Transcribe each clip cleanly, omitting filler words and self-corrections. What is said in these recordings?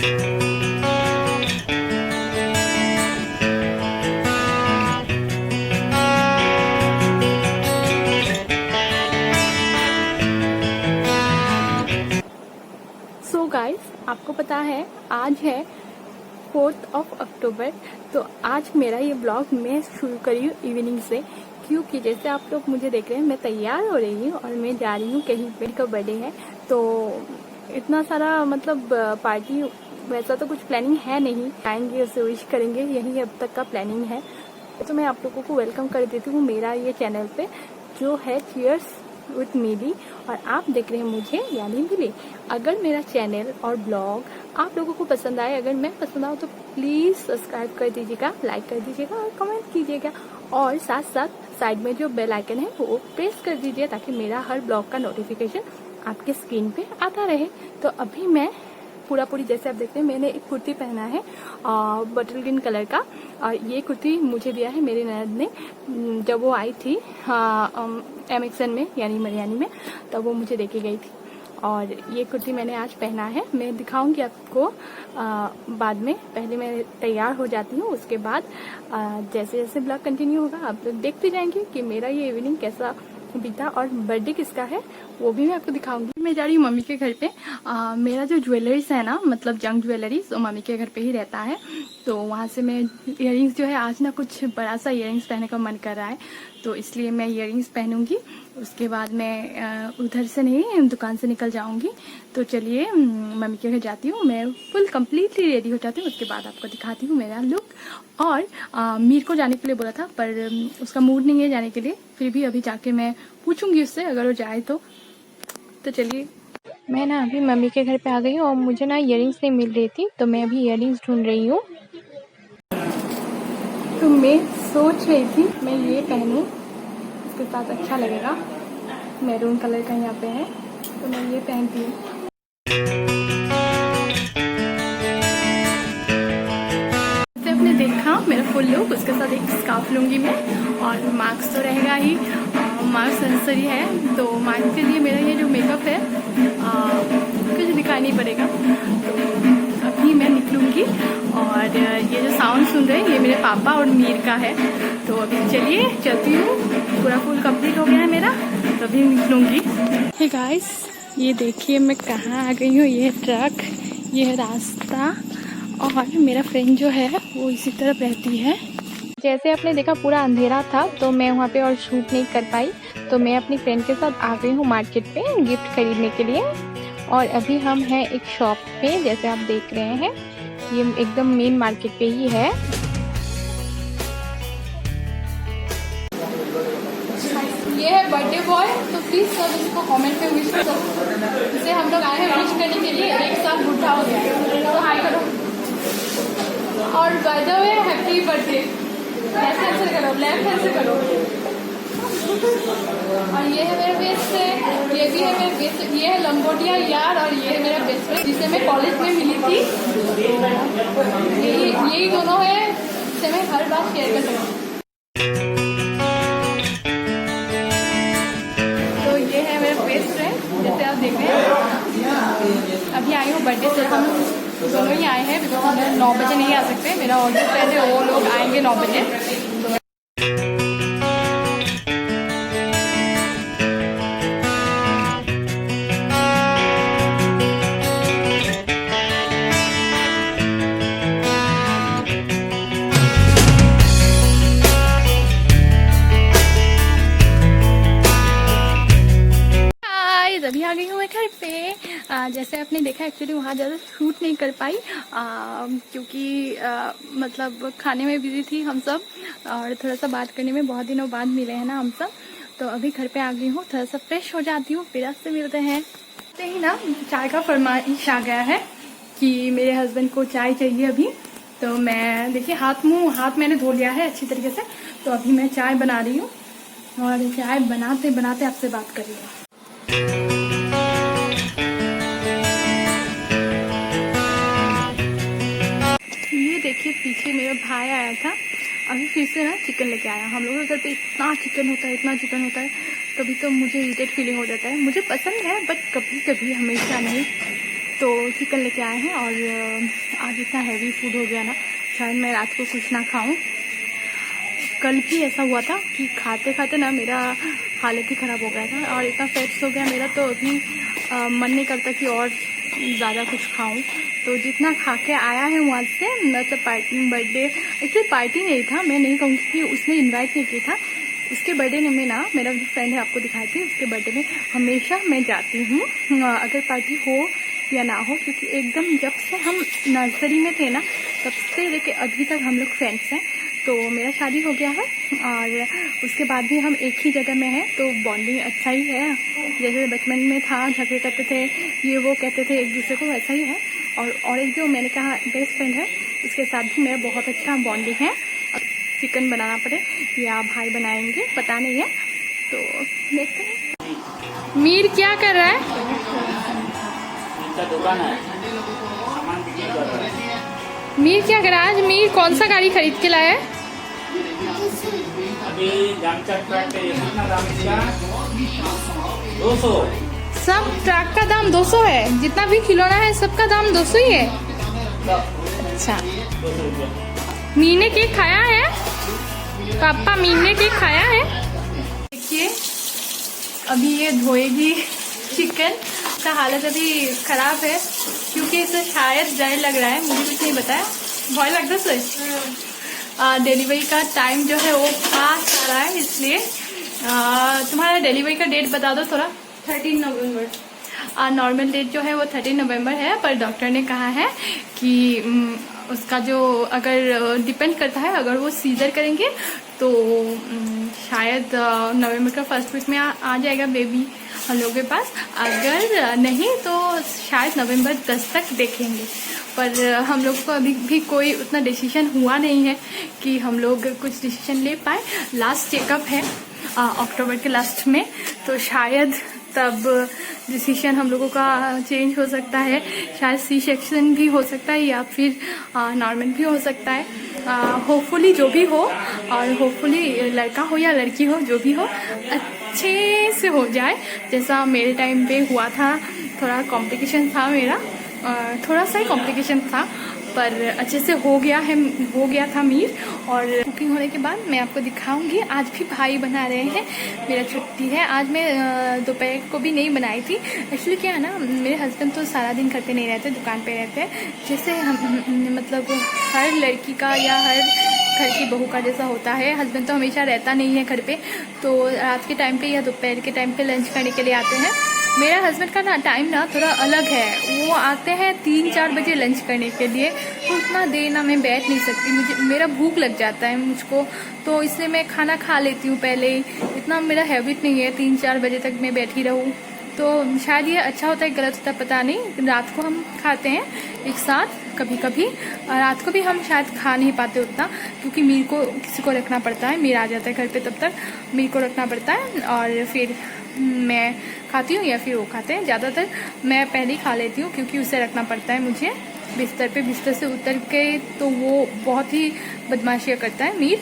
So guys, आपको पता है आज है 4 अक्टूबर। तो आज मेरा ये ब्लॉग मैं शुरू करी हूँ इवनिंग से, क्योंकि जैसे आप लोग मुझे देख रहे हैं मैं तैयार हो रही हूँ और मैं जा रही हूँ कहीं पे। का बर्थडे है तो इतना सारा मतलब पार्टी वैसा तो कुछ प्लानिंग है नहीं, आएंगे उसे विश करेंगे, यही अब तक का प्लानिंग है। तो मैं आप लोगों को वेलकम कर देती हूँ मेरा ये चैनल पे जो है चीयर्स विथ मिली, और आप देख रहे हैं मुझे यानी मिली। अगर मेरा चैनल और ब्लॉग आप लोगों को पसंद आए, अगर मैं पसंद आऊँ तो प्लीज़ सब्सक्राइब कर दीजिएगा, लाइक कर दीजिएगा और कमेंट कीजिएगा, और साथ साथ साइड में जो बेल आइकन है वो प्रेस कर दीजिए ताकि मेरा हर ब्लॉग का नोटिफिकेशन आपके स्क्रीन पे आता रहे। तो अभी मैं पूरी जैसे आप देखते हैं मैंने एक कुर्ती पहना है बटल ग्रीन कलर का, और ये कुर्ती मुझे दिया है मेरी ननद ने जब वो आई थी MXN में यानी मरियानी में, तब वो मुझे देके गई थी। और ये कुर्ती मैंने आज पहना है, मैं दिखाऊंगी आपको बाद में। पहले मैं तैयार हो जाती हूँ, उसके बाद जैसे जैसे ब्लॉग कंटिन्यू होगा आप लोग देखते जाएंगे कि मेरा ये इवनिंग कैसा बीता और बर्थडे किसका है वो भी मैं आपको दिखाऊंगी। मैं जा रही हूँ मम्मी के घर पे। मेरा जो ज्वेलरीज है ना, मतलब जंग ज्वेलरीज, वो मम्मी के घर पे ही रहता है। तो वहाँ से मैं इयररिंग्स जो है आज ना कुछ बड़ा सा इयररिंग्स पहनने का मन कर रहा है, तो इसलिए मैं इयररिंग्स पहनूंगी। उसके बाद मैं उधर से नहीं दुकान से निकल जाऊंगी। तो चलिए मम्मी के घर जाती हूँ, मैं फुल कम्प्लीटली रेडी हो जाती हूँ, उसके बाद आपको दिखाती हूँ मेरा लुक। और मीर को जाने के लिए बोला था पर उसका मूड नहीं है जाने के लिए, फिर भी अभी जाके मैं पूछूंगी उससे अगर वो जाए तो चलिए। मैं ना अभी मम्मी के घर पे आ गई हूँ और मुझे ना इयररिंग्स नहीं मिल रही थी, तो मैं अभी इयररिंग्स ढूंढ रही हूँ। तो मैं सोच रही थी मैं ये पहनूं, इसके साथ अच्छा लगेगा, मैरून कलर का यहाँ पे है तो मैं ये पहनती हूँ। जैसे आपने देखा मेरा फुल लुक, उसके साथ एक स्कार्फ लूंगी मैं, और मास्क तो रहेगा ही, मास्क नेसेसरी है। तो मास्क के लिए मेरा ये जो मेकअप है कुछ दिखाई नहीं पड़ेगा। तो अभी मैं निकलूंगी, और ये जो साउंड सुन रहे हैं ये मेरे पापा और मीर का है। तो अभी चलिए चलती हूँ, पूरा फुल कंप्लीट हो गया है मेरा, तो अभी निकलूंगी। हे गाइस, ये देखिए मैं कहाँ आ गई हूँ, ये है ट्रक, ये है रास्ता, और मेरा फ्रेंड जो है वो इसी तरफ रहती है। जैसे आपने देखा पूरा अंधेरा था तो मैं वहाँ पे और शूट नहीं कर पाई, तो मैं अपनी फ्रेंड के साथ आ गई हूँ मार्केट पे गिफ्ट खरीदने के लिए। और अभी हम हैं एक शॉप पे, जैसे आप देख रहे हैं ये एकदम मेन मार्केट पे ही है। ये है बर्थडे बॉय, तो प्लीज सब इसको कमेंट में विश करो। इसे हम लोग आए हैं विश करने के लिए, एक साल बुढ़ा हो गया, तो हाय करो। और by the way happy birthday, left hand से करो, लेफ्ट हैंड से करो। और ये है मेरा बेस्ट फ्रेंड, ये भी है मेरा बेस्ट, ये है लंगोटिया यार, और ये है मेरा बेस्ट फ्रेंड जिसे मैं कॉलेज में मिली थी। यही दोनों है जिसे मैं हर बात शेयर कर सकती हूँ। तो ये है मेरा बेस्ट फ्रेंड, जैसे आप देख रहे हैं। अभी आई हूँ बर्थडे से, हम दोनों ही आए हैं बिकॉज हम 9 बजे नहीं आ सकते, मेरा ऑर्डर फ्रेंड है वो लोग आएंगे 9 बजे। अभी आ गई हूँ मैं घर पे। जैसे आपने देखा एक्चुअली वहाँ ज़्यादा शूट नहीं कर पाई क्योंकि मतलब खाने में बिजी थी हम सब, और थोड़ा सा बात करने में, बहुत दिनों बाद मिले हैं ना हम सब। तो अभी घर पे आ गई हूँ, थोड़ा सा फ्रेश हो जाती हूँ, फिर आपसे मिलते हैं। तो ही ना चाय का फरमाइश आ गया है कि मेरे हस्बैंड को चाय चाहिए अभी। तो मैं देखिए हाथ मैंने धो लिया है अच्छी तरीके से, तो अभी मैं चाय बना रही हूँ, और चाय बनाते बनाते आपसे बात कर रही हूँ। ये देखिए पीछे मेरा भाई आया था, अभी फिर से ना चिकन लेके आया। हम लोगों के घर पे इतना चिकन होता है, इतना चिकन होता है, कभी तो मुझे इरिटेट फीलिंग हो जाता है। मुझे पसंद है बट कभी कभी, हमेशा नहीं। तो चिकन लेके आए हैं और आज इतना हैवी फूड हो गया ना, शायद मैं रात को कुछ ना खाऊं। कल भी ऐसा हुआ था कि खाते खाते ना मेरा हालत ही ख़राब हो गया था और इतना फैट्स हो गया मेरा, तो अभी मन नहीं करता कि और ज़्यादा कुछ खाऊं। तो जितना खा के आया है वहाँ से, मतलब पार्टी बर्थडे, एक्चुअली पार्टी नहीं था, मैं नहीं कहूँगी कि उसने इनवाइट नहीं किया था। उसके बर्थडे में ना, मेरा जो फ्रेंड है आपको दिखाई थी, उसके बर्थडे में हमेशा मैं जाती हूँ अगर पार्टी हो या ना हो, क्योंकि एकदम जब से हम नर्सरी में थे ना तब से लेके अभी तक हम लोग फ्रेंड्स हैं। तो मेरा शादी हो गया है और उसके बाद भी हम एक ही जगह में हैं, तो बॉन्डिंग अच्छा ही है। जैसे बचपन में था, झगड़े करते थे, ये वो कहते थे एक दूसरे को, वैसा ही है। और एक जो मैंने कहा बेस्ट फ्रेंड है, उसके साथ भी मेरा बहुत अच्छा बॉन्डिंग है। चिकन बनाना पड़े या भाई बनाएंगे पता नहीं है, तो देखते हैं। मीर क्या कर रहा है? दुकान है, सामान बिक्री कर रहा है। मीर क्या कर रहा है आज? मीर कौन सा गाड़ी खरीद के लाया है? अभी जामचक ट्रक है, कितना दाम इसका? 200। सब ट्रक का दाम 200 है? जितना भी खिलौना है सबका दाम 200 ही है? अच्छा। 200 रुपया। मीर ने केक खाया है? पापा मीर ने केक खाया है? देखिए अभी ये धोएगी चिकन। इसका हालत अभी खराब है क्योंकि इसे शायद जहर लग रहा है, मुझे कुछ नहीं बताया। भय लगता है। डिलीवरी का टाइम जो है वो पास आ रहा है, इसलिए तुम्हारा डिलीवरी का डेट बता दो थोड़ा। 13 नवंबर। नॉर्मल डेट जो है वो 13 नवंबर है, पर डॉक्टर ने कहा है कि उसका जो अगर डिपेंड करता है, अगर वो सीजर करेंगे तो शायद नवंबर का फर्स्ट वीक में आ जाएगा बेबी हम लोगों के पास। अगर नहीं तो शायद नवंबर 10 तक देखेंगे। पर हम लोग को अभी भी कोई उतना डिसीजन हुआ नहीं है कि हम लोग कुछ डिसीजन ले पाए। लास्ट चेकअप है अक्टूबर के लास्ट में, तो शायद तब डिसीजन हम लोगों का चेंज हो सकता है। शायद सी सेक्शन भी हो सकता है या फिर नॉर्मल भी हो सकता है। होपफुली जो भी हो, और होपफुली लड़का हो या लड़की हो, जो भी हो अच्छे से हो जाए। जैसा मेरे टाइम पे हुआ था, थोड़ा कॉम्प्लिकेशन था मेरा, थोड़ा सा ही कॉम्प्लिकेशन था, पर अच्छे से हो गया था मीर। और कुकिंग होने के बाद मैं आपको दिखाऊंगी। आज भी भाई बना रहे हैं, मेरा छुट्टी है आज। मैं दोपहर को भी नहीं बनाई थी। एक्चुअली क्या है ना, मेरे हस्बैंड तो सारा दिन घर पे नहीं रहते, दुकान पे रहते हैं। जैसे हम मतलब हर लड़की का या हर घर की बहू का जैसा होता है, हस्बैंड तो हमेशा रहता नहीं है घर पे, तो रात के टाइम पे या दोपहर के टाइम पे लंच करने के लिए आते हैं। मेरा हस्बैंड का ना टाइम ना थोड़ा अलग है, वो आते हैं 3-4 बजे लंच करने के लिए, तो उतना देर ना मैं बैठ नहीं सकती, मेरा भूख लग जाता है मुझको, तो इसलिए मैं खाना खा लेती हूँ पहले ही। इतना मेरा हैबिट नहीं है 3-4 बजे तक मैं बैठी रहूँ। तो शायद ये अच्छा होता है गलत होता है पता नहीं। रात को हम खाते हैं एक साथ कभी कभी, रात को भी हम शायद खा नहीं पाते उतना, क्योंकि मीर को किसी को रखना पड़ता है। मीर आ जाता है घर पे, तब तक मीर को रखना पड़ता है और फिर मैं खाती हूँ या फिर वो खाते हैं। ज़्यादातर मैं पहले ही खा लेती हूँ क्योंकि उसे रखना पड़ता है मुझे बिस्तर पे। बिस्तर से उतर के तो वो बहुत ही बदमाशियाँ करता है मीर,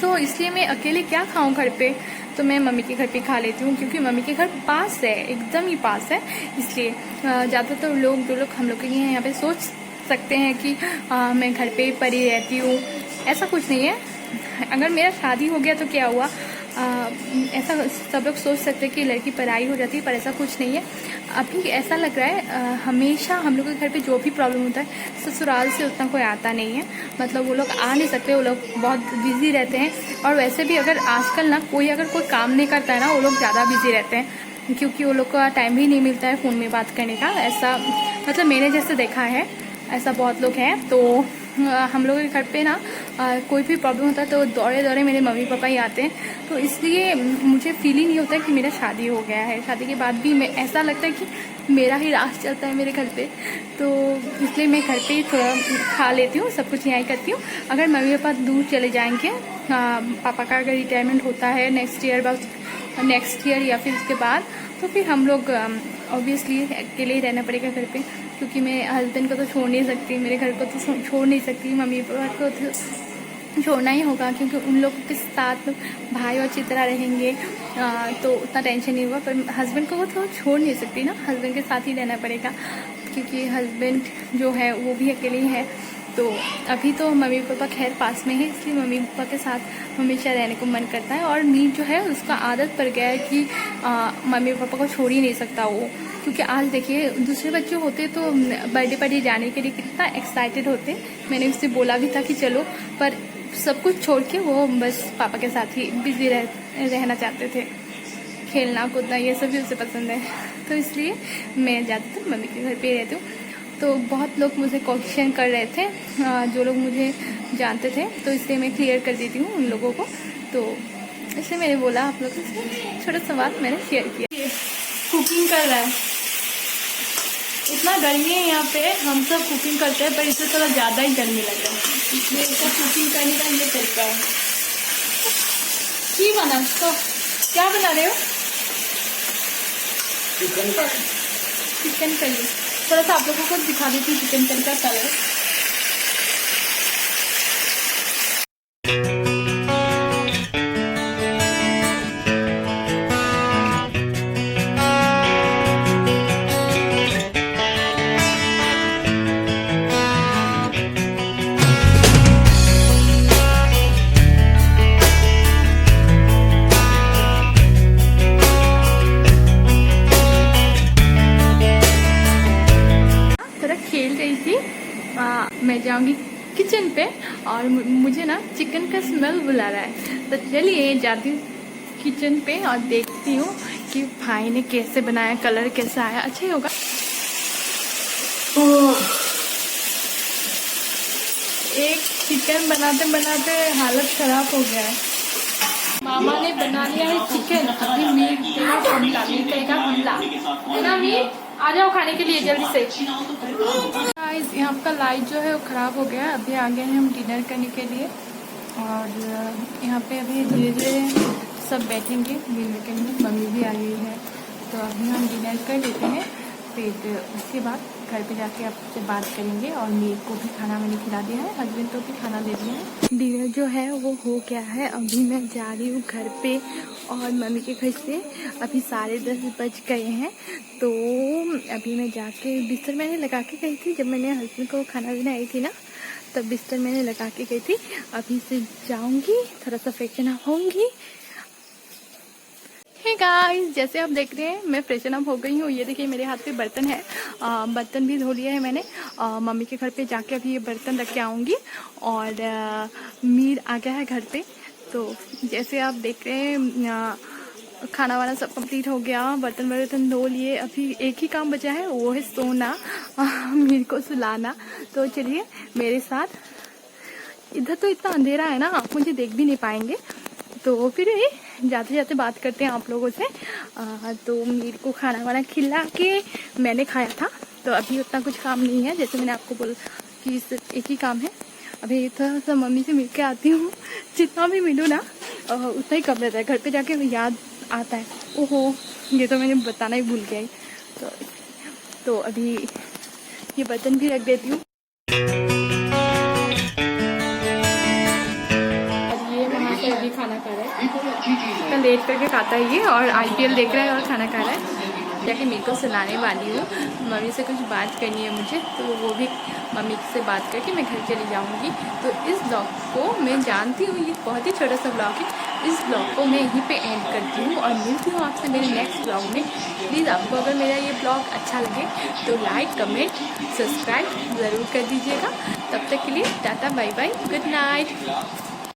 तो इसलिए मैं अकेले क्या खाऊं घर पे, तो मैं मम्मी के घर पे खा लेती हूँ, क्योंकि मम्मी के घर पास है, एकदम ही पास है। इसलिए ज़्यादातर लोग जो लोग हम लोग के यहाँ पे सोच सकते हैं कि मैं घर पे पड़ी रहती हूँ, ऐसा कुछ नहीं है। अगर मेरा शादी हो गया तो क्या हुआ, ऐसा सब लोग सोच सकते हैं कि लड़की पराई हो जाती है, पर ऐसा कुछ नहीं है। अभी ऐसा लग रहा है हमेशा हम लोग के घर पे जो भी प्रॉब्लम होता है, ससुराल से उतना कोई आता नहीं है। मतलब वो लोग आ नहीं सकते, वो लोग बहुत बिजी रहते हैं। और वैसे भी अगर आजकल ना कोई अगर कोई काम नहीं करता है ना, वो लोग ज़्यादा बिजी रहते हैं, क्योंकि वो लोग का टाइम भी नहीं मिलता है फ़ोन में बात करने का। ऐसा मतलब मैंने जैसे देखा है, ऐसा बहुत लोग हैं। तो हम लोगों के घर पे ना कोई भी प्रॉब्लम होता है तो दौड़े दौड़े मेरे मम्मी पापा ही आते हैं, तो इसलिए मुझे फील ही नहीं होता है कि मेरा शादी हो गया है। शादी के बाद भी मैं ऐसा लगता है कि मेरा ही राज चलता है मेरे घर पे, तो इसलिए मैं घर पे ही थोड़ा खा लेती हूँ, सब कुछ यहाँ करती हूँ। अगर मम्मी पापा दूर चले जाएंगे, पापा का अगर रिटायरमेंट होता है नेक्स्ट ईयर या फिर उसके बाद, तो फिर हम लोग ऑब्वियसली अकेले ही रहना पड़ेगा घर पे, क्योंकि मैं हस्बैंड को तो छोड़ नहीं सकती, मेरे घर को तो छोड़ नहीं सकती, मम्मी पापा को तो छोड़ना ही होगा, क्योंकि उन लोगों के साथ भाई और चित्रा रहेंगे तो उतना टेंशन नहीं होगा। पर हस्बैंड को तो छोड़ नहीं सकती ना, हस्बैंड के साथ ही रहना पड़ेगा। क्योंकि हस्बैंड जो है वो भी अकेले ही है। तो अभी तो मम्मी पापा खैर पास में है, इसलिए मम्मी पापा के साथ हमेशा रहने को मन करता है। और मीर जो है उसका आदत पड़ गया है कि मम्मी पापा को छोड़ ही नहीं सकता वो, क्योंकि आज देखिए दूसरे बच्चे होते तो बर्थडे पार्टी जाने के लिए कितना एक्साइटेड होते। मैंने उससे बोला भी था कि चलो, पर सब कुछ छोड़ के वो बस पापा के साथ ही बिजी रहना चाहते थे। खेलना कूदना ये सब भी उसे पसंद है, तो इसलिए मैं ज़्यादातर मम्मी के घर पे रहती हूँ। तो बहुत लोग मुझे क्वेश्चन कर रहे थे, जो लोग मुझे जानते थे, तो इसलिए मैं क्लियर कर देती हूँ उन लोगों को। तो इसलिए मैंने बोला आप लोगों से छोटा सा बात मैंने शेयर किया। कुकिंग कर रहा है, इतना गर्मी है यहाँ पे, हम सब कुकिंग करते हैं पर इससे थोड़ा ज़्यादा ही गर्मी लग रहा है, इसलिए इसका कुकिंग करने का ये तरीका है। की बना तो क्या बना रहे हो? Chicken curry. थोड़ा सा आप लोगों को दिखा देती हूँ चिकन करी का कलर। खेल रही थी, मैं जाऊंगी किचन पे और मुझे ना चिकन का स्मेल बुला रहा है। तो चलिए जाती हूँ किचन पे और देखती हूँ कि भाई ने कैसे बनाया, कलर कैसा आया, अच्छा ही होगा। एक चिकन बनाते बनाते हालत खराब हो गया है। मामा ने बना लिया है चिकन, अभी मीट देगा हमला, मीट देगा हमला, है ना मीट? आ जाओ खाने के लिए जल्दी से। गाइस यहाँ का लाइट जो है वो ख़राब हो गया है। अभी आ गए हैं हम डिनर करने के लिए और यहाँ पे अभी धीरे धीरे सब बैठेंगे डिनर के लिए। मम्मी भी आ गई है, तो अभी हम डिनर कर लेते हैं, फिर उसके बाद घर पे जाके आपसे बात करेंगे। और मेरे को भी खाना मैंने खिला दिया है, हस्बैंड को भी खाना दे दिया है। डिनर जो है वो हो गया है। अभी मैं जा रही हूँ घर पे और मम्मी के घर से अभी 10:30 बज गए हैं। तो अभी मैं जाके बिस्तर मैंने लगा के गई थी, जब मैंने हस्बैंड को खाना देने आई थी ना, तब बिस्तर मैंने लगा के गई थी। अभी से जाऊँगी, थोड़ा सा फ्रेशन अप होंगी। हे गाइस, जैसे आप देख रहे हैं मैं फ्रेशन अप हो गई हूँ। ये देखिए मेरे हाथ पे बर्तन है, बर्तन भी धो लिया है मैंने। मम्मी के घर पे जाके अभी ये बर्तन रख के आऊँगी। और मीर आ गया है घर पे। तो जैसे आप देख रहे हैं खाना वाना सब कंप्लीट हो गया, बर्तन धो लिए। अभी एक ही काम बचा है, वो है सोना, मीर को सुलाना। तो चलिए मेरे साथ। इधर तो इतना अंधेरा है ना, आप मुझे देख भी नहीं पाएंगे, तो फिर जाते जाते बात करते हैं आप लोगों से। तो मीर को खाना वाना खिला के मैंने खाया था, तो अभी उतना कुछ काम नहीं है। जैसे मैंने आपको बोला कि सिर्फ एक ही काम है। अभी थोड़ा सा मम्मी से मिल के आती हूँ, जितना भी मिलूँ ना उतना ही कम रहता है। घर पे जाके याद आता है, ओहो ये तो मैंने बताना ही भूल गया। तो अभी ये बर्तन भी रख देती हूँ। अभी खाना खा रहा है, इतना लेट करके खाता है ये, और IPL देख रहा है और खाना खा रहा है। जाके मेरे को सुनाने वाली हूँ, मम्मी से कुछ बात करनी है मुझे, तो वो भी मम्मी से बात करके मैं घर चली जाऊँगी। तो इस ब्लॉग को मैं जानती हूँ ये बहुत ही छोटा सा ब्लॉग है, इस ब्लॉग को मैं यहीं पे एंड करती हूँ और मिलती हूँ आपसे मेरे नेक्स्ट ब्लॉग में। प्लीज़ आपको अगर मेरा ये ब्लॉग अच्छा लगे तो लाइक कमेंट सब्सक्राइब ज़रूर कर दीजिएगा। तब तक के लिए tata bye bye, good night.